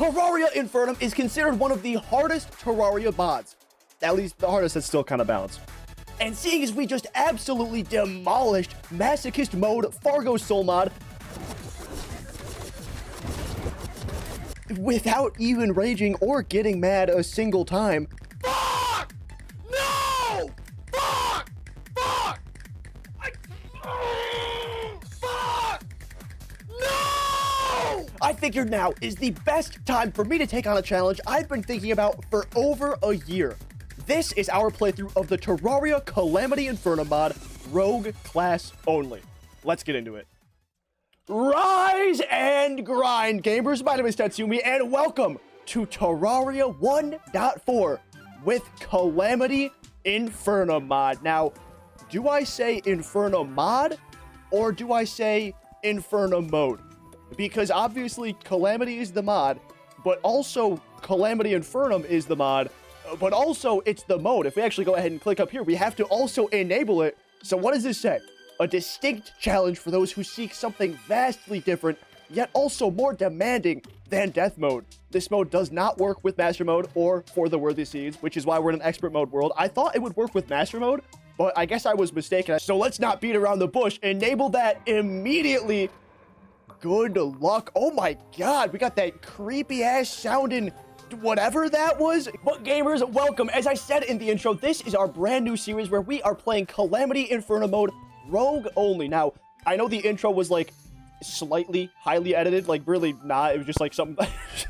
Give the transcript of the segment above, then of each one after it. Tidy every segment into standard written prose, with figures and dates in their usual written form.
Terraria Infernum is considered one of the hardest Terraria mods. At least the hardest that's still kind of balanced. And seeing as we just absolutely demolished Masochist Mode, Fargos Soul Mod, without even raging or getting mad a single time. Fuck! No! Fuck! Fuck! Fuck! No! I figured now is the best time for me to take on a challenge I've been thinking about for over a year. This is our playthrough of the Terraria Calamity Infernum Mod, Rogue Class Only. Let's get into it. Rise and grind, gamers. My name is Tetsyumi, and welcome to Terraria 1.4 with Calamity Infernum Mod. Now, do I say Infernum Mod, or do I say Infernum Mode? Because obviously Calamity is the mod, but also Calamity Infernum is the mod, but also it's the mode. If we actually go ahead and click up here, we have to also enable it. So what does this say? A distinct challenge for those who seek something vastly different, yet also more demanding than Death Mode. This mode does not work with Master Mode or for the Worthy Seeds, which is why we're in an Expert Mode world. I thought it would work with Master Mode, but I guess I was mistaken. So let's not beat around the bush. Enable that immediately. Good luck. Oh my god, we got that creepy ass sounding whatever that was. But gamers, welcome. As I said in the intro, this is our brand new series where we are playing Calamity Infernum Mode Rogue only. Now, I know the intro was like slightly highly edited, like really not. It was just like something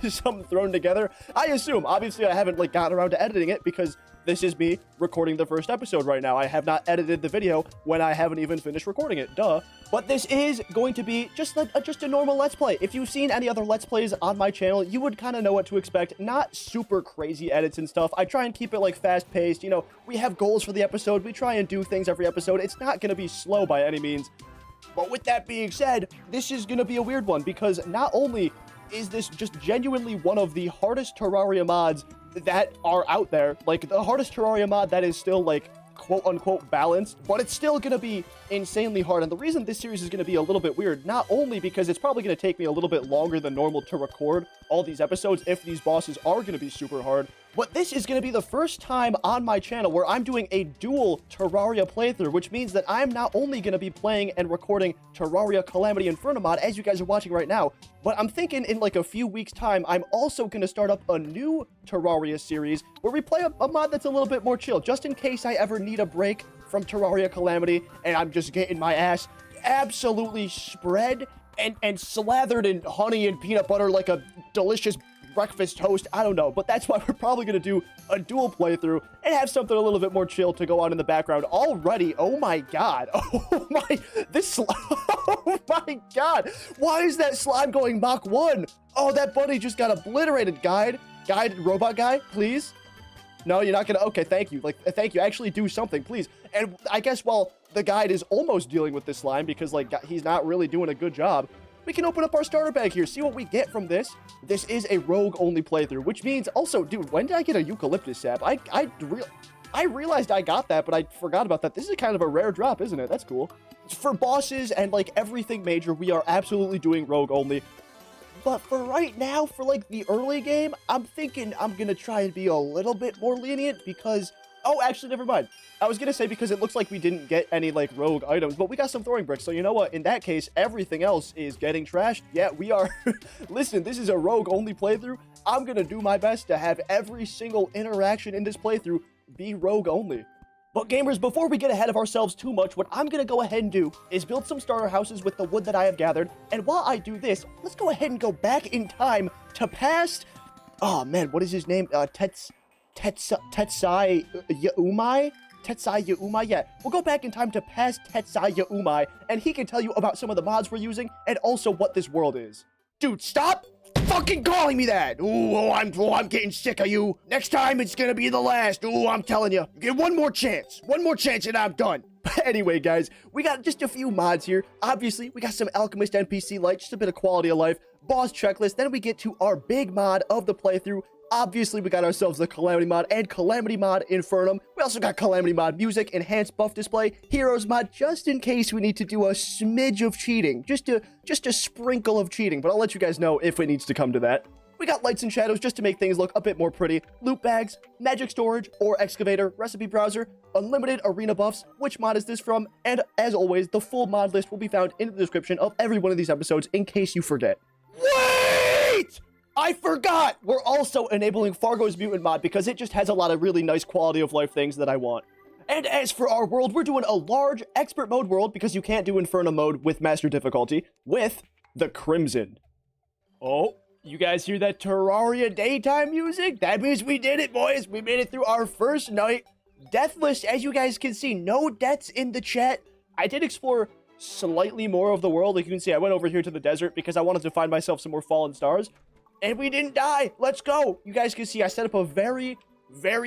something thrown together. I assume. Obviously, I haven't like gotten around to editing it because this is me recording the first episode right now. I have not edited the video when I haven't even finished recording it. Duh. But this is going to be just a normal Let's Play. If you've seen any other Let's Plays on my channel, you would kind of know what to expect. Not super crazy edits and stuff. I try and keep it like fast-paced. You know, we have goals for the episode. We try and do things every episode. It's not going to be slow by any means. But with that being said, this is going to be a weird one because not only is this just genuinely one of the hardest Terraria mods that are out there, like the hardest Terraria mod that is still like quote-unquote balanced, but it's still gonna be insanely hard. And the reason this series is gonna be a little bit weird, not only because it's probably gonna take me a little bit longer than normal to record all these episodes if these bosses are gonna be super hard, but this is gonna be the first time on my channel where I'm doing a dual Terraria playthrough, which means that I'm not only gonna be playing and recording Terraria Calamity Infernum Mod, as you guys are watching right now, but I'm thinking in like a few weeks time, I'm also gonna start up a new Terraria series where we play a mod that's a little bit more chill, just in case I ever need a break from Terraria Calamity and I'm just getting my ass absolutely spread and slathered in honey and peanut butter like a delicious breakfast toast. I don't know, but that's why we're probably going to do a dual playthrough and have something a little bit more chill to go on in the background already. Oh my god. Oh my, oh my god. Why is that slime going Mach 1? Oh, that bunny just got obliterated. Guide, robot guy, please. No, you're not gonna. Okay, thank you. Like, thank you. Actually do something, please. And I guess while the guide is almost dealing with this slime because like he's not really doing a good job, we can open up our starter bag here, see what we get from this. This is a rogue-only playthrough, which means also, dude, when did I get a eucalyptus sap? I realized I got that, but I forgot about that. This is kind of a rare drop, isn't it? That's cool. For bosses and like everything major, we are absolutely doing rogue-only. But for right now, for like the early game, I'm thinking I'm gonna try and be a little bit more lenient because, oh, actually, never mind. I was gonna say because it looks like we didn't get any like rogue items, but we got some throwing bricks. So you know what? In that case, everything else is getting trashed. Yeah, we are. Listen, this is a rogue only playthrough. I'm gonna do my best to have every single interaction in this playthrough be rogue only. But gamers, before we get ahead of ourselves too much, what I'm gonna go ahead and do is build some starter houses with the wood that I have gathered. And while I do this, let's go ahead and go back in time to past, oh man, what is his name? Tetsyumi? Tetsyumi, yeah. We'll go back in time to past Tetsyumi, and he can tell you about some of the mods we're using, and also what this world is. Dude, stop fucking calling me that! Ooh, I'm getting sick of you. Next time, it's gonna be the last. Ooh, I'm telling you. Get one more chance, and I'm done. But anyway, guys, we got just a few mods here. Obviously, we got some AlchemistNPC Lite, just a bit of quality of life, boss checklist, then we get to our big mod of the playthrough. Obviously, we got ourselves the Calamity Mod and Calamity Mod Infernum. We also got Calamity Mod Music, Enhanced Buff Display, Heroes Mod, just in case we need to do a smidge of cheating. Just a sprinkle of cheating, but I'll let you guys know if it needs to come to that. We got lights and shadows just to make things look a bit more pretty, loot bags, magic storage or excavator, recipe browser, unlimited arena buffs, which mod is this from, and as always, the full mod list will be found in the description of every one of these episodes in case you forget. Wait! I forgot! We're also enabling Fargos Mutant Mod because it just has a lot of really nice quality of life things that I want. And as for our world, we're doing a large expert mode world because you can't do Infernum mode with master difficulty with the Crimson. Oh, you guys hear that Terraria daytime music? That means we did it, boys. We made it through our first night. Deathless, as you guys can see, no deaths in the chat. I did explore slightly more of the world. Like you can see, I went over here to the desert because I wanted to find myself some more fallen stars. And we didn't die. Let's go. You guys can see I set up a very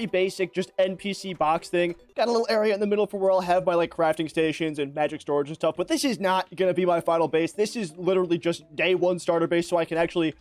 basic just NPC box thing. Got a little area in the middle for where I'll have my like crafting stations and magic storage and stuff. But this is not going to be my final base. This is literally just day one starter base so I can actually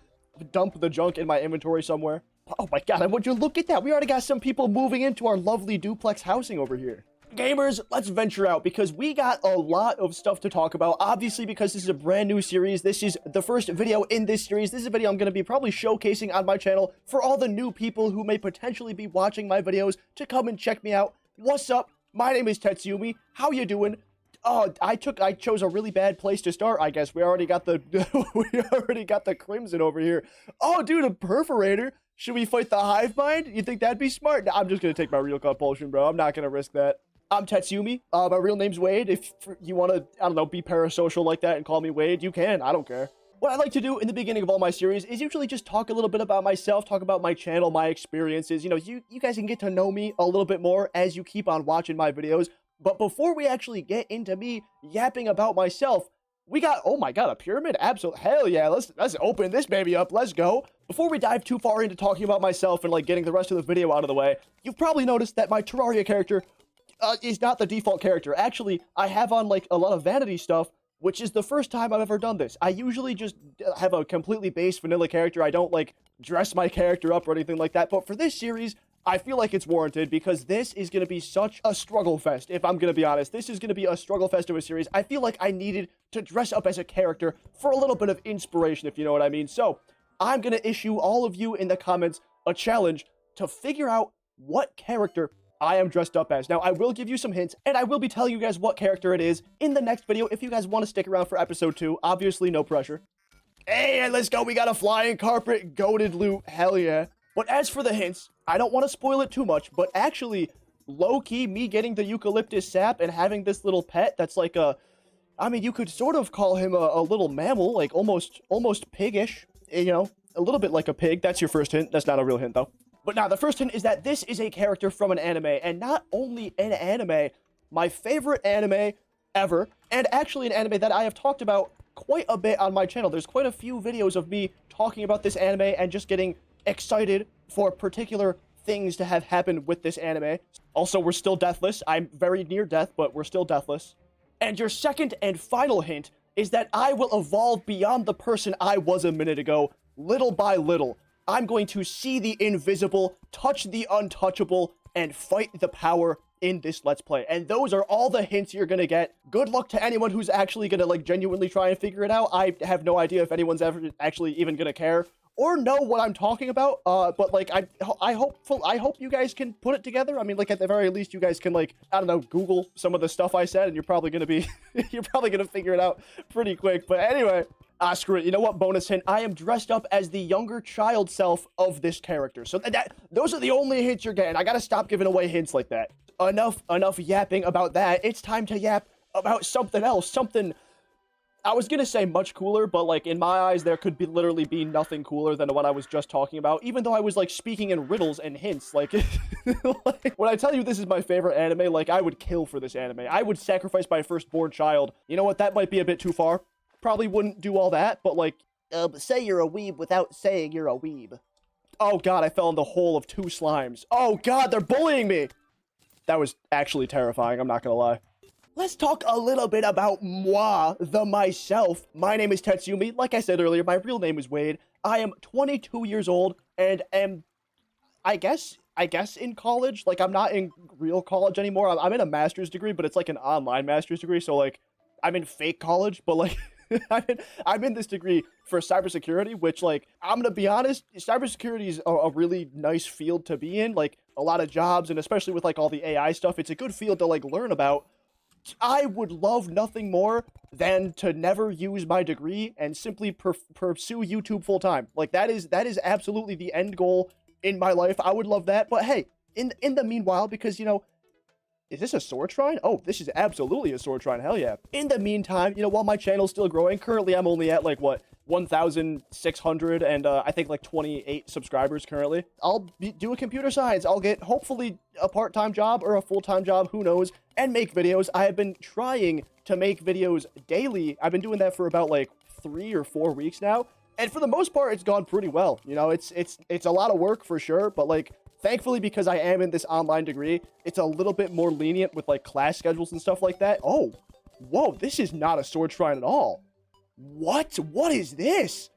dump the junk in my inventory somewhere. Oh my god, would you look at that? We already got some people moving into our lovely duplex housing over here. Gamers, let's venture out because we got a lot of stuff to talk about. Obviously, because this is a brand new series, this is the first video in this series. This is a video I'm going to be probably showcasing on my channel for all the new people who may potentially be watching my videos to come and check me out. What's up? My name is Tetsyumi. How you doing? Oh, I chose a really bad place to start, I guess. We already got the Crimson over here. Oh, dude, a perforator. Should we fight the hive mind? You think that'd be smart? Nah, I'm just going to take my real compulsion, bro. I'm not going to risk that. I'm Tetsyumi. My real name's Wade. If you want to, I don't know, be parasocial like that and call me Wade, you can. I don't care. What I like to do in the beginning of all my series is usually just talk a little bit about myself, talk about my channel, my experiences. You know, you guys can get to know me a little bit more as you keep on watching my videos. But before we actually get into me yapping about myself, we got, oh my god, a pyramid? Absolutely. Hell yeah, let's open this baby up. Let's go. Before we dive too far into talking about myself and like getting the rest of the video out of the way, you've probably noticed that my Terraria character is not the default character. Actually, I have on like a lot of vanity stuff, which is the first time I've ever done this. I usually just have a completely base vanilla character. I don't like dress my character up or anything like that. But for this series, I feel like it's warranted because this is going to be such a struggle fest. If I'm going to be honest, this is going to be a struggle fest of a series. I feel like I needed to dress up as a character for a little bit of inspiration, if you know what I mean. So I'm going to issue all of you in the comments a challenge to figure out what character I am dressed up as. Now, I will give you some hints, and I will be telling you guys what character it is in the next video if you guys want to stick around for episode 2. Obviously, no pressure. Hey, let's go. We got a flying carpet, goated loot. Hell yeah. But as for the hints, I don't want to spoil it too much, but actually, low-key, me getting the eucalyptus sap and having this little pet that's like a... I mean, you could sort of call him a little mammal, like almost piggish, you know, a little bit like a pig. That's your first hint. That's not a real hint, though. But now, the first hint is that this is a character from an anime, and not only an anime, my favorite anime ever, and actually an anime that I have talked about quite a bit on my channel. There's quite a few videos of me talking about this anime and just getting excited for particular things to have happened with this anime. Also, we're still deathless. I'm very near death, but we're still deathless. And your second and final hint is that I will evolve beyond the person I was a minute ago, little by little. I'm going to see the invisible, touch the untouchable, and fight the power in this Let's Play. And those are all the hints you're going to get. Good luck to anyone who's actually going to, like, genuinely try and figure it out. I have no idea if anyone's ever actually even going to care or know what I'm talking about. But, like, I hope you guys can put it together. I mean, like, at the very least, you guys can, like, I don't know, Google some of the stuff I said, and you're probably going to be, you're probably going to figure it out pretty quick. But anyway... screw it. You know what? Bonus hint. I am dressed up as the younger child self of this character. So those are the only hints you're getting. I gotta stop giving away hints like that. Enough yapping about that. It's time to yap about something else. Something, I was gonna say much cooler, but like in my eyes, there could be literally be nothing cooler than what I was just talking about. Even though I was like speaking in riddles and hints. Like, like when I tell you this is my favorite anime, like I would kill for this anime. I would sacrifice my firstborn child. You know what? That might be a bit too far. Probably wouldn't do all that, but like, say you're a weeb without saying you're a weeb. Oh god, I fell in the hole of 2 slimes. Oh god, they're bullying me! That was actually terrifying, I'm not gonna lie. Let's talk a little bit about moi, the myself. My name is Tetsyumi. Like I said earlier, my real name is Wade. I am 22 years old, and am, I guess in college. Like, I'm not in real college anymore. I'm in a master's degree, but it's like an online master's degree, so like, I'm in fake college, but like... I'm in this degree for cybersecurity, which, like, I'm gonna be honest, cybersecurity is a really nice field to be in. Like, a lot of jobs, and especially with, like, all the AI stuff, it's a good field to, like, learn about. I would love nothing more than to never use my degree and simply pursue YouTube full time. Like, that is absolutely the end goal in my life. I would love that. But hey, in the meanwhile, because, you know, is this a sword shrine? Oh, this is absolutely a sword shrine. Hell yeah. In the meantime, you know, while my channel's still growing, currently I'm only at, like, what, 1,600 and I think like 28 subscribers currently. I'll do a computer science. I'll get hopefully a part-time job or a full-time job, who knows, and make videos. I have been trying to make videos daily. I've been doing that for about like 3 or 4 weeks now. And for the most part, it's gone pretty well. You know, it's a lot of work for sure, but like, thankfully, because I am in this online degree, it's a little bit more lenient with like class schedules and stuff like that. Oh, whoa, this is not a sword shrine at all. What is this?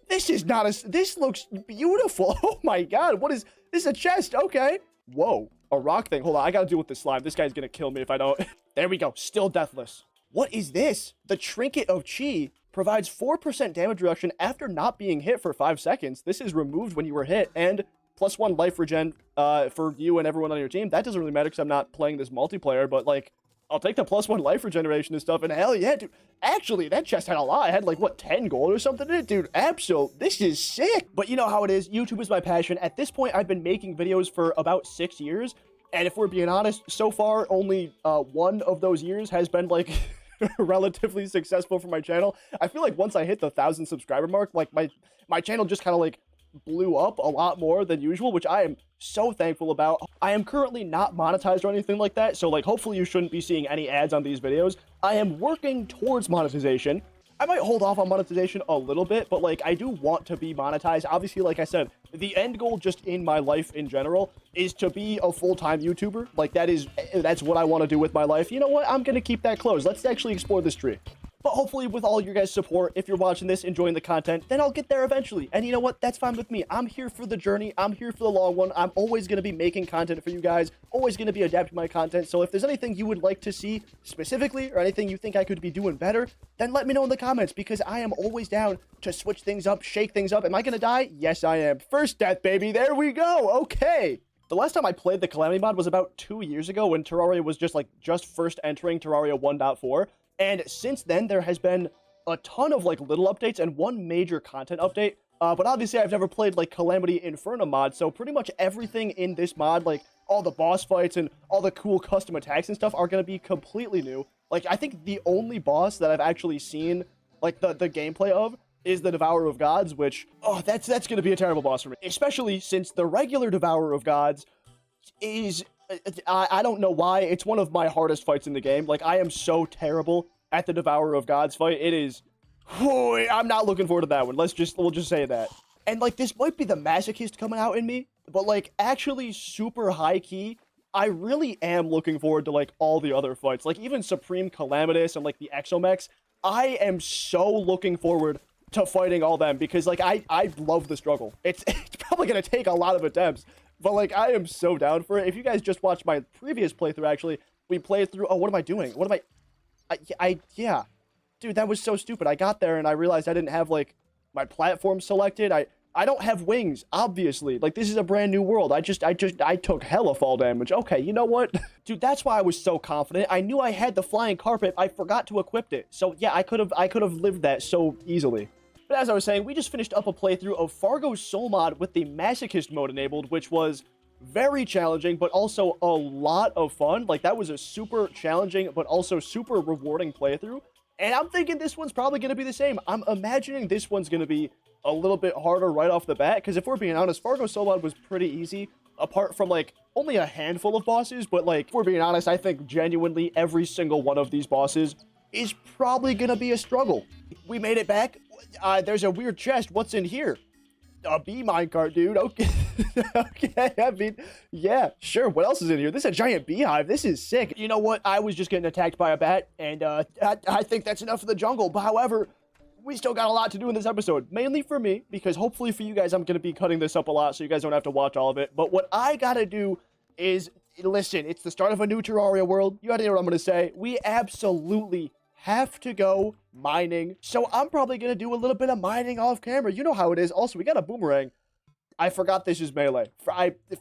This looks beautiful. Oh my god, this is a chest. Okay. Whoa, a rock thing. Hold on, I gotta deal with this slime. This guy's gonna kill me if I don't. There we go, still deathless. What is this? The Trinket of Chi provides 4% damage reduction after not being hit for 5 seconds. This is removed when you were hit, and +1 life regen for you and everyone on your team. That doesn't really matter because I'm not playing this multiplayer, but like, I'll take the +1 life regeneration and stuff, and hell yeah, dude. Actually, that chest had a lot. I had like, what, 10 gold or something in it? Dude, this is sick. But you know how it is. YouTube is my passion. At this point, I've been making videos for about 6 years, and if we're being honest, so far, only one of those years has been like relatively successful for my channel. I feel like once I hit the 1,000 subscriber mark, like my channel just kind of like blew up a lot more than usual, which I am so thankful about. I am currently not monetized or anything like that, so like, hopefully you shouldn't be seeing any ads on these videos. I am working towards monetization. I might hold off on monetization a little bit, but like, I do want to be monetized. Obviously, like I said, the end goal just in my life in general is to be a full-time YouTuber. Like, that's what I want to do with my life. You know what? I'm gonna keep that closed. Let's actually explore this tree. But hopefully with all your guys' support, if you're watching this, enjoying the content, then I'll get there eventually. And you know what? That's fine with me. I'm here for the journey. I'm here for the long one. I'm always going to be making content for you guys, always going to be adapting my content. So if there's anything you would like to see specifically, or anything you think I could be doing better, then let me know in the comments, because I am always down to switch things up, shake things up. Am I going to die? Yes, I am. First death, baby. There we go. Okay. The last time I played the Calamity mod was about 2 years ago, when Terraria was just first entering Terraria 1.4. And since then, there has been a ton of like little updates and one major content update. But obviously, I've never played like Calamity Infernum mod, so pretty much everything in this mod, like all the boss fights and all the cool custom attacks and stuff, are going to be completely new. Like, I think the only boss that I've actually seen like the gameplay of is the Devourer of Gods, which, oh, that's going to be a terrible boss for me, especially since the regular Devourer of Gods is, I don't know why, it's one of my hardest fights in the game. Like, I am so terrible at the Devourer of Gods fight. It is, I'm not looking forward to that one. We'll just say that. And like, this might be the masochist coming out in me, but like, actually super high key, I really am looking forward to like all the other fights. Like, even Supreme Calamitous and like the Exomex, I am so looking forward to fighting all them, because like, I love the struggle. It's probably gonna take a lot of attempts, but like, I am so down for it. If you guys just watched my previous playthrough, actually, we played through, oh, what am I doing? What am yeah. Dude, that was so stupid. I got there and I realized I didn't have like my platform selected. I don't have wings, obviously. Like, this is a brand new world. I took hella fall damage. Okay, you know what? Dude, that's why I was so confident. I knew I had the flying carpet. I forgot to equip it. So yeah, I could have lived that so easily. But as I was saying, we just finished up a playthrough of Fargos Soul Mod with the Masochist mode enabled, which was very challenging, but also a lot of fun. Like, that was a super challenging, but also super rewarding playthrough. And I'm thinking this one's probably going to be the same. I'm imagining this one's going to be a little bit harder right off the bat, because if we're being honest, Fargos Soul Mod was pretty easy, apart from, like, only a handful of bosses. But, like, if we're being honest, I think genuinely every single one of these bosses is probably going to be a struggle. We made it back. There's a weird chest. What's in here? A bee minecart, dude. Okay. Okay, I mean, yeah, sure. What else is in here? This is a giant beehive. This is sick. You know what? I was just getting attacked by a bat, and I think that's enough for the jungle. But however, we still got a lot to do in this episode. Mainly for me, because hopefully for you guys, I'm going to be cutting this up a lot, so you guys don't have to watch all of it. But what I got to do is, listen, it's the start of a new Terraria world. You already know what I'm going to say. We absolutely have to go mining. So I'm probably going to do a little bit of mining off camera. You know how it is. Also, we got a boomerang. I forgot this is melee.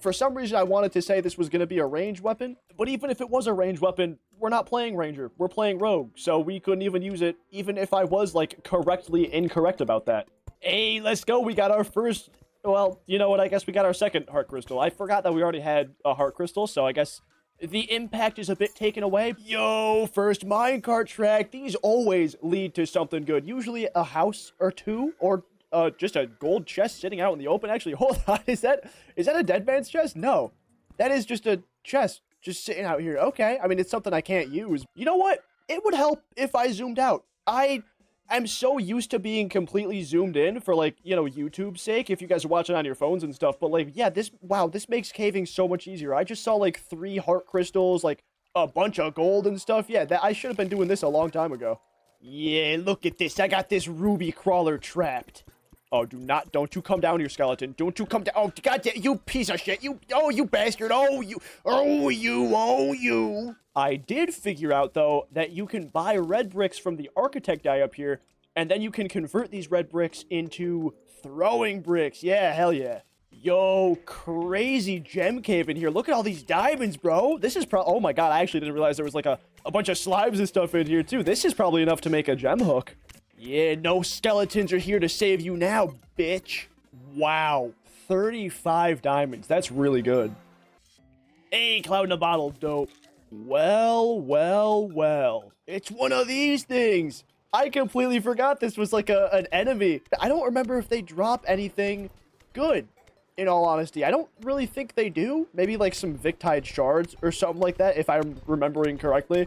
For some reason, I wanted to say this was going to be a ranged weapon. But even if it was a ranged weapon, we're not playing ranger. We're playing rogue. So we couldn't even use it, even if I was, like, correctly incorrect about that. Hey, let's go. We got our first... Well, you know what? I guess we got our second heart crystal. I forgot that we already had a heart crystal, so I guess the impact is a bit taken away. Yo, first minecart track. These always lead to something good. Usually a house or two, or just a gold chest sitting out in the open. Actually, hold on. Is that a dead man's chest? No. That is just a chest just sitting out here. Okay. I mean, it's something I can't use. You know what? It would help if I zoomed out. I'm so used to being completely zoomed in for, like, you know, YouTube's sake, if you guys are watching on your phones and stuff. But, like, yeah, this makes caving so much easier. I just saw, like, 3 heart crystals, like, a bunch of gold and stuff. Yeah, I should have been doing this a long time ago. Yeah, look at this. I got this ruby crawler trapped. Oh, don't you come down here, skeleton. Don't you come down. Oh, goddamn, you piece of shit. You bastard. You. I did figure out, though, that you can buy red bricks from the architect guy up here, and then you can convert these red bricks into throwing bricks. Yeah, hell yeah. Yo, crazy gem cave in here. Look at all these diamonds, bro. This is oh my god, I actually didn't realize there was like a bunch of slimes and stuff in here, too. This is probably enough to make a gem hook. Yeah, no skeletons are here to save you now, bitch. Wow, 35 diamonds. That's really good. Hey, cloud in a bottle, dope. Well. It's one of these things. I completely forgot this was like an enemy. I don't remember if they drop anything good, in all honesty. I don't really think they do. Maybe like some Victide shards or something like that, if I'm remembering correctly.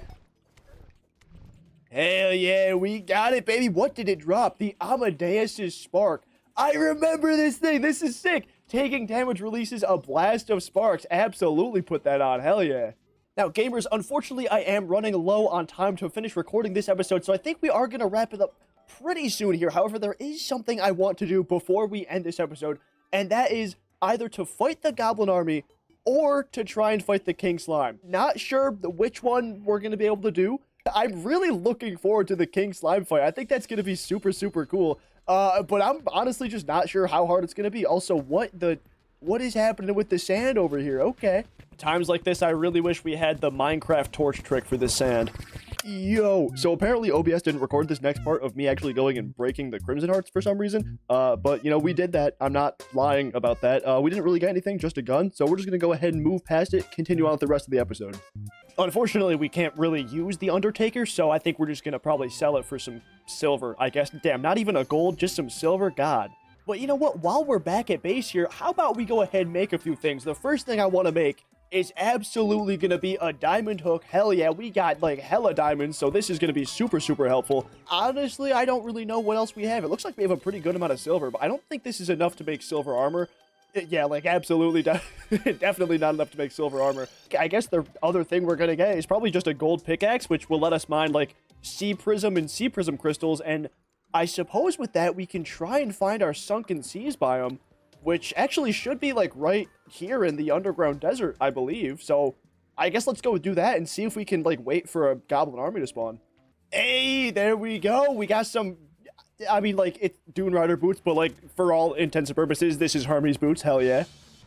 Hell yeah, we got it, baby. What did it drop? The Amadeus's Spark. I remember this thing. This is sick. Taking damage releases a blast of sparks. Absolutely put that on. Hell yeah. Now, gamers, unfortunately, I am running low on time to finish recording this episode, so I think we are going to wrap it up pretty soon here. However, there is something I want to do before we end this episode, and that is either to fight the Goblin Army or to try and fight the King Slime. Not sure which one we're going to be able to do. I'm really looking forward to the King Slime fight. I think that's going to be super, super cool. But I'm honestly just not sure how hard it's going to be. Also, what is happening with the sand over here? Okay. Times like this, I really wish we had the Minecraft torch trick for this sand. Yo, so apparently OBS didn't record this next part of me actually going and breaking the Crimson Hearts for some reason. But, you know, we did that. I'm not lying about that. We didn't really get anything, just a gun. So we're just going to go ahead and move past it, continue on with the rest of the episode. Unfortunately, we can't really use the Undertaker, so I think we're just going to probably sell it for some silver, I guess. Damn, not even a gold, just some silver? God. But you know what? While we're back at base here, how about we go ahead and make a few things? The first thing I want to make is absolutely going to be a diamond hook. Hell yeah, we got like hella diamonds, so this is going to be super, super helpful. Honestly, I don't really know what else we have. It looks like we have a pretty good amount of silver, but I don't think this is enough to make silver armor. Yeah, like absolutely, definitely not enough to make silver armor. I guess the other thing we're going to get is probably just a gold pickaxe, which will let us mine like sea prism and sea prism crystals, and I suppose with that, we can try and find our sunken seas biome, which actually should be like right here in the underground desert, I believe. So I guess let's go do that and see if we can like wait for a goblin army to spawn. Hey, there we go. We got some, I mean, like it's Dune Rider boots, but like for all intents and purposes, this is Hermes boots. Hell yeah.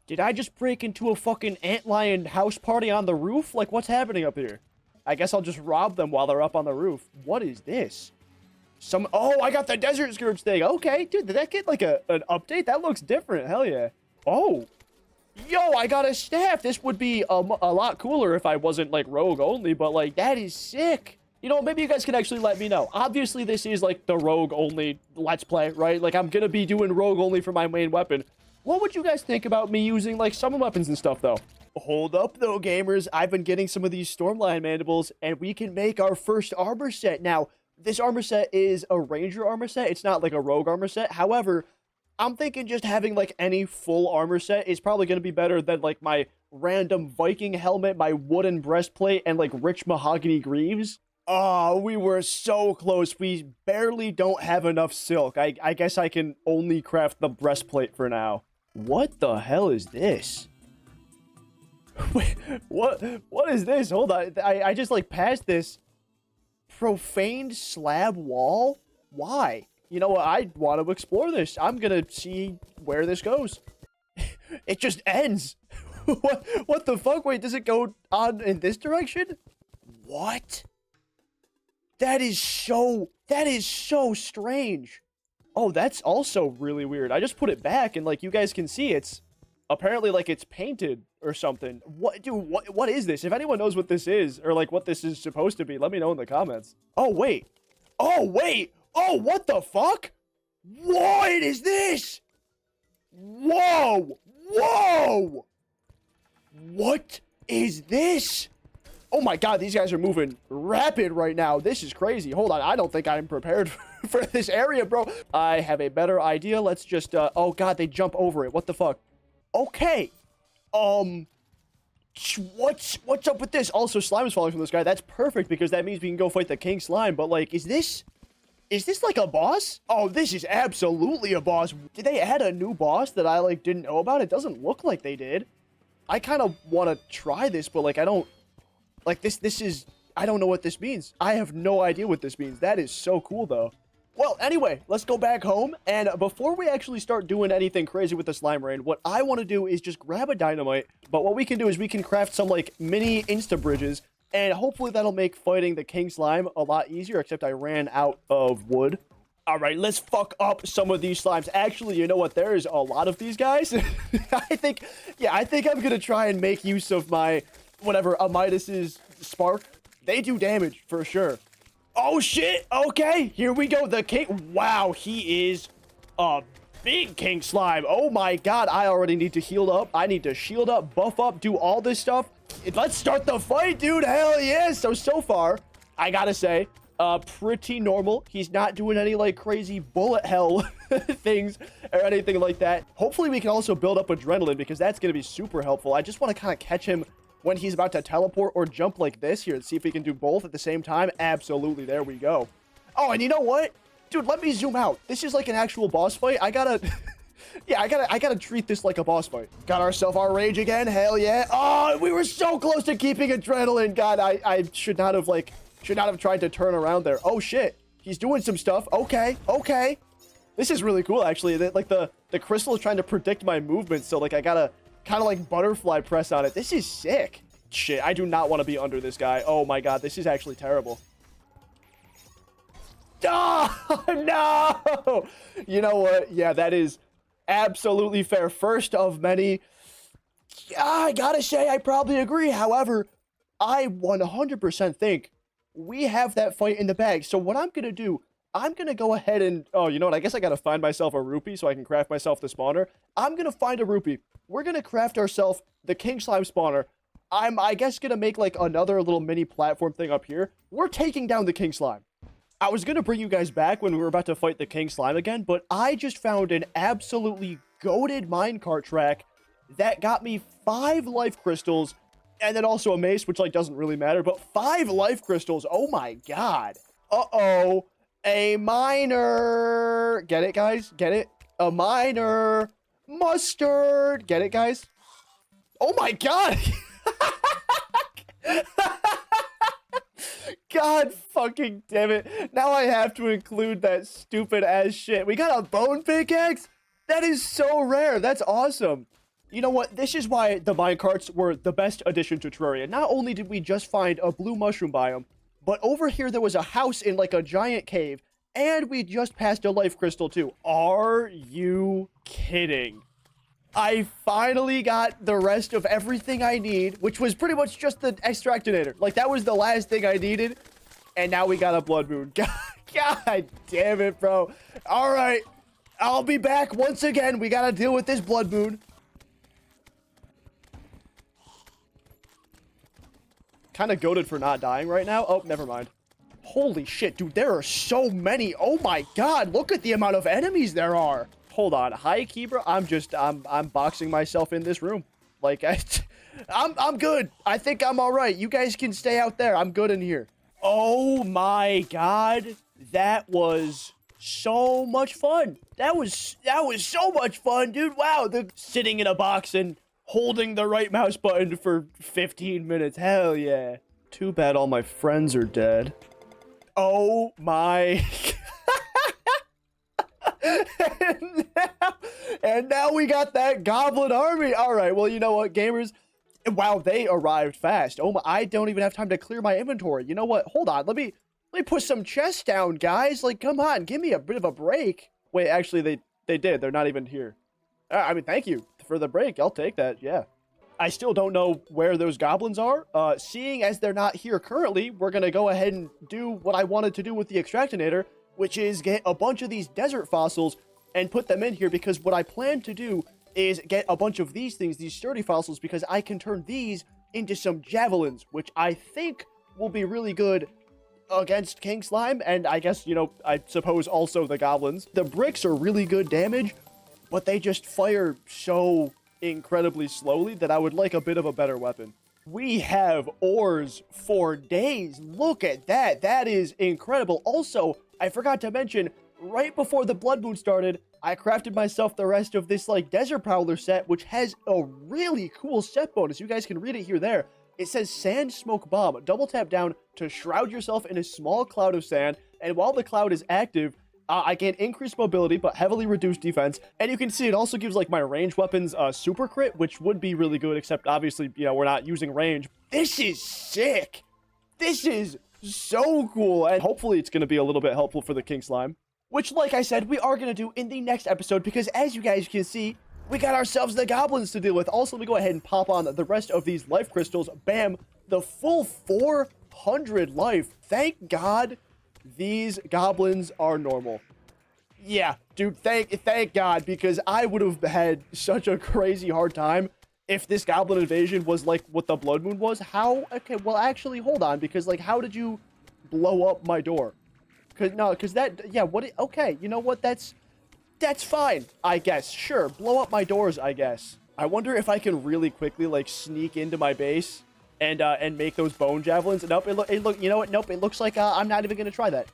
Did I just break into a fucking antlion house party on the roof? Like what's happening up here? I guess I'll just rob them while they're up on the roof. What is this? Oh, I got the Desert Scourge thing. Okay, dude, did that get like an update? That looks different. Hell yeah. Oh, yo, I got a staff. This would be a lot cooler if I wasn't like rogue only, but like that is sick. You know, maybe you guys can actually let me know. Obviously, this is like the rogue only let's play, right? Like I'm gonna be doing rogue only for my main weapon. What would you guys think about me using like summon weapons and stuff though? Hold up though, gamers. I've been getting some of these Stormlion mandibles and we can make our first armor set. Now, this armor set is a ranger armor set. It's not like a rogue armor set. However, I'm thinking just having like any full armor set is probably going to be better than like my random Viking helmet, my wooden breastplate, and like rich mahogany greaves. Oh, we were so close. We barely don't have enough silk. I guess I can only craft the breastplate for now. What the hell is this? Wait, what is this? Hold on. I just like passed this. Profaned slab wall? Why? You know what? I want to explore this. I'm gonna see where this goes. It just ends. What the fuck? Wait, does it go on in this direction? What? That is so strange. Oh, that's also really weird. I just put it back and like you guys can see it's apparently like it's painted or something. What, dude, what is this? If anyone knows what this is or like what this is supposed to be, let me know in the comments. Oh, wait. Oh, wait. Oh, what the fuck? What is this? Whoa. Whoa. What is this? Oh my god, these guys are moving rapid right now. This is crazy. Hold on, I don't think I'm prepared for this area, bro. I have a better idea. Let's just, oh god, they jump over it. What the fuck? Okay. What's up with this? Also, slime is falling from the sky. That's perfect because that means we can go fight the king slime. But like, is this like a boss? Oh, this is absolutely a boss. Did they add a new boss that I like didn't know about? It doesn't look like they did. I kind of want to try this, but like, I don't, like this is, I don't know what this means. I have no idea what this means. That is so cool though. Well, anyway, let's go back home. And before we actually start doing anything crazy with the slime rain, what I want to do is just grab a dynamite. But what we can do is we can craft some like mini insta bridges. And hopefully that'll make fighting the king slime a lot easier, except I ran out of wood. All right, let's fuck up some of these slimes. Actually, you know what? There is a lot of these guys. I think I'm going to try and make use of my, whatever, Amidas's spark. They do damage for sure. Oh, shit. Okay, here we go. The king. Wow, he is a big king slime. Oh, my God. I already need to heal up. I need to shield up, buff up, do all this stuff. Let's start the fight, dude. Hell yeah. So far, I got to say, pretty normal. He's not doing any like crazy bullet hell things or anything like that. Hopefully we can also build up adrenaline because that's going to be super helpful. I just want to kind of catch him when he's about to teleport or jump like this here and see if we can do both at the same time. Absolutely. There we go. Oh, and you know what? Dude, let me zoom out. This is like an actual boss fight. I gotta yeah, I gotta treat this like a boss fight. Got ourselves our rage again. Hell yeah. Oh, we were so close to keeping adrenaline. God, I should not have tried to turn around there. Oh shit, he's doing some stuff. Okay. This is really cool actually. Like the crystal is trying to predict my movements, so like I gotta kind of like butterfly press on it. This is sick. Shit, I do not want to be under this guy. Oh my god, this is actually terrible. Oh no. You know what? Yeah, that is absolutely fair. First of many. I gotta say I probably agree. However, I 100% think we have that fight in the bag. So what I'm going to do, I'm going to go ahead and, oh, you know what? I guess I got to find myself a rupee so I can craft myself the spawner. I'm going to find a rupee. We're going to craft ourselves the king slime spawner. I'm, I guess, going to make like another little mini platform thing up here. We're taking down the king slime. I was going to bring you guys back when we were about to fight the king slime again, but I just found an absolutely goated minecart track that got me 5 life crystals. And then also a mace, which, like, doesn't really matter. But 5 life crystals. Oh, my God. Uh-oh. A miner. Get it, guys? Get it? A miner. Mustard. Get it, guys? Oh, my God. God fucking damn it. Now I have to include that stupid-ass shit. We got a bone pickaxe? That is so rare. That's awesome. You know what? This is why the minecarts were the best addition to Terraria. Not only did we just find a blue mushroom biome, but over here there was a house in like a giant cave, and we just passed a life crystal too. Are you kidding? I finally got the rest of everything I need, which was pretty much just the extractinator. Like, that was the last thing I needed, and now we got a blood moon. God damn it, bro. All right, I'll be back once again. We gotta deal with this blood moon. Kind of goated for not dying right now. Oh, never mind. Holy shit, dude, there are so many. Oh my god, look at the amount of enemies there are. Hold on. Hi, Kibra. I'm boxing myself in this room. Like, I'm good. I think I'm all right. You guys can stay out there. I'm good in here. Oh my god. That was so much fun. That was so much fun, dude. Wow, sitting in a box and holding the right mouse button for 15 minutes. Hell yeah. Too bad all my friends are dead. Oh my. and now we got that goblin army. All right, well, you know what, gamers? Wow, they arrived fast. Oh my, I don't even have time to clear my inventory. You know what? Hold on. Let me put some chests down, guys. Like, come on, give me a bit of a break. Wait, actually, they did. They're not even here. I mean, thank you for the break. I'll take that. Yeah. I still don't know where those goblins are. Seeing as they're not here currently, we're going to go ahead and do what I wanted to do with the Extractinator, which is get a bunch of these desert fossils and put them in here, because what I plan to do is get a bunch of these things, these sturdy fossils, because I can turn these into some javelins, which I think will be really good against King Slime, and I guess, you know, I suppose also the goblins. The bricks are really good damage, but they just fire so incredibly slowly that I would like a bit of a better weapon. We have ores for days. Look at that. That is incredible. Also, I forgot to mention, right before the Blood Moon started, I crafted myself the rest of this, like, Desert Prowler set, which has a really cool set bonus. You guys can read it here there. It says Sand Smoke Bomb. Double tap down to shroud yourself in a small cloud of sand, and while the cloud is active, I gain increased mobility, but heavily reduced defense. And you can see it also gives, like, my ranged weapons super crit, which would be really good, except obviously, you know, we're not using range. This is sick. This is so cool, and hopefully it's going to be a little bit helpful for the King Slime, which, like I said, we are going to do in the next episode, because as you guys can see, we got ourselves the goblins to deal with. Also, let me go ahead and pop on the rest of these life crystals. Bam, the full 400 life. Thank God these goblins are normal. Yeah, dude, thank God, because I would have had such a crazy hard time if this goblin invasion was like what the Blood Moon was. How? Okay, well, actually, hold on, because, like, how did you blow up my door? Because that, yeah, okay, you know what, that's fine, I guess. Sure, blow up my doors, I guess. I wonder if I can really quickly, like, sneak into my base and make those bone javelins. Nope, you know what, nope, it looks like I'm not even gonna try that.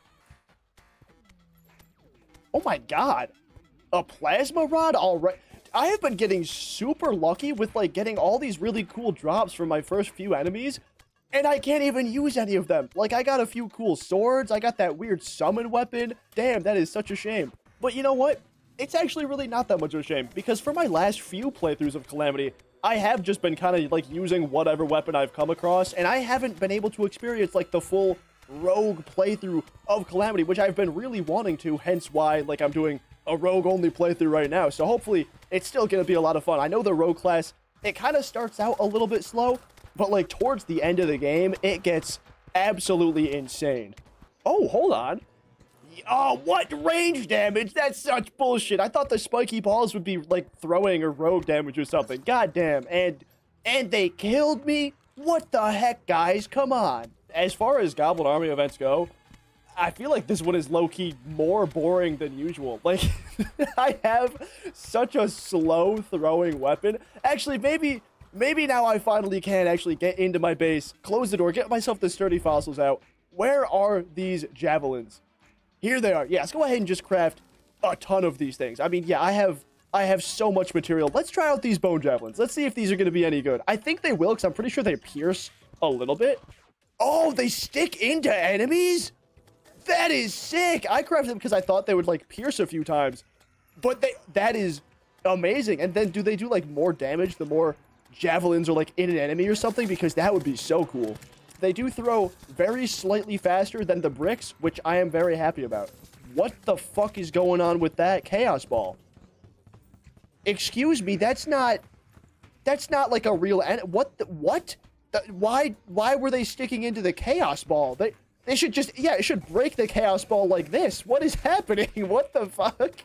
Oh my God, a plasma rod, all right. I have been getting super lucky with, like, getting all these really cool drops from my first few enemies, and I can't even use any of them. Like, I got a few cool swords, I got that weird summon weapon. Damn, that is such a shame. But you know what? It's actually really not that much of a shame, because for my last few playthroughs of Calamity, I have just been kind of, like, using whatever weapon I've come across, and I haven't been able to experience, like, the full rogue playthrough of Calamity, which I've been really wanting to, hence why, like, I'm doing a rogue-only playthrough right now. So hopefully, it's still going to be a lot of fun. I know the rogue class, it kind of starts out a little bit slow, but, like, towards the end of the game, it gets absolutely insane. Oh, hold on. Oh, what range damage? That's such bullshit. I thought the spiky balls would be, like, throwing or rogue damage or something. God damn. And they killed me? What the heck, guys? Come on. As far as Goblin Army events go, I feel like this one is low-key more boring than usual. Like, I have such a slow throwing weapon. Actually, maybe now I finally can actually get into my base, close the door, get myself the sturdy fossils out. Where are these javelins? Here they are. Yeah, let's go ahead and just craft a ton of these things. I mean, yeah, I have so much material. Let's try out these bone javelins. Let's see if these are going to be any good. I think they will, because I'm pretty sure they pierce a little bit. Oh, they stick into enemies? That is sick. I crafted them because I thought they would, like, pierce a few times. But that is amazing. And then do they do, like, more damage the more javelins are, like, in an enemy or something? Because that would be so cool. They do throw very slightly faster than the bricks, which I am very happy about. What the fuck is going on with that Chaos Ball? Excuse me, that's not like a real what? Why were they sticking into the Chaos Ball? They should just, yeah, it should break the Chaos Ball like this. What is happening? What the fuck?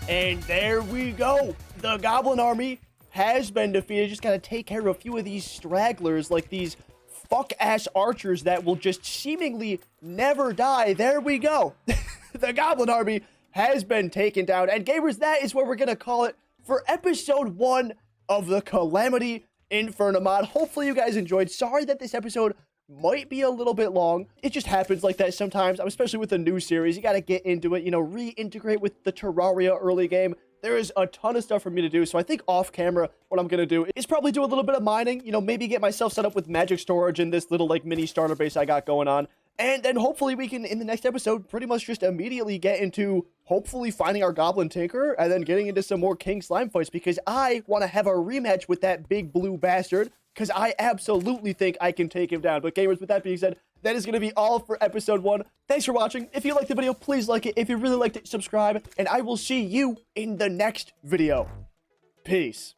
And there we go. The Goblin Army has been defeated. Just gotta take care of a few of these stragglers, like these fuck-ass archers that will just seemingly never die. There we go. The Goblin Army has been taken down. And gamers, that is where we're going to call it for episode 1 of the Calamity Infernum Mod. Hopefully you guys enjoyed. Sorry that this episode might be a little bit long. It just happens like that sometimes, especially with the new series. You got to get into it, you know, reintegrate with the Terraria early game. There is a ton of stuff for me to do, so I think off camera, what I'm going to do is probably do a little bit of mining, you know, maybe get myself set up with magic storage in this little, like, mini starter base I got going on. And then hopefully we can, in the next episode, pretty much just immediately get into, hopefully, finding our Goblin Tinker, and then getting into some more King Slime fights, because I want to have a rematch with that big blue bastard, because I absolutely think I can take him down. But gamers, with that being said, that is going to be all for episode 1. Thanks for watching. If you liked the video, please like it. If you really liked it, subscribe, and I will see you in the next video. Peace.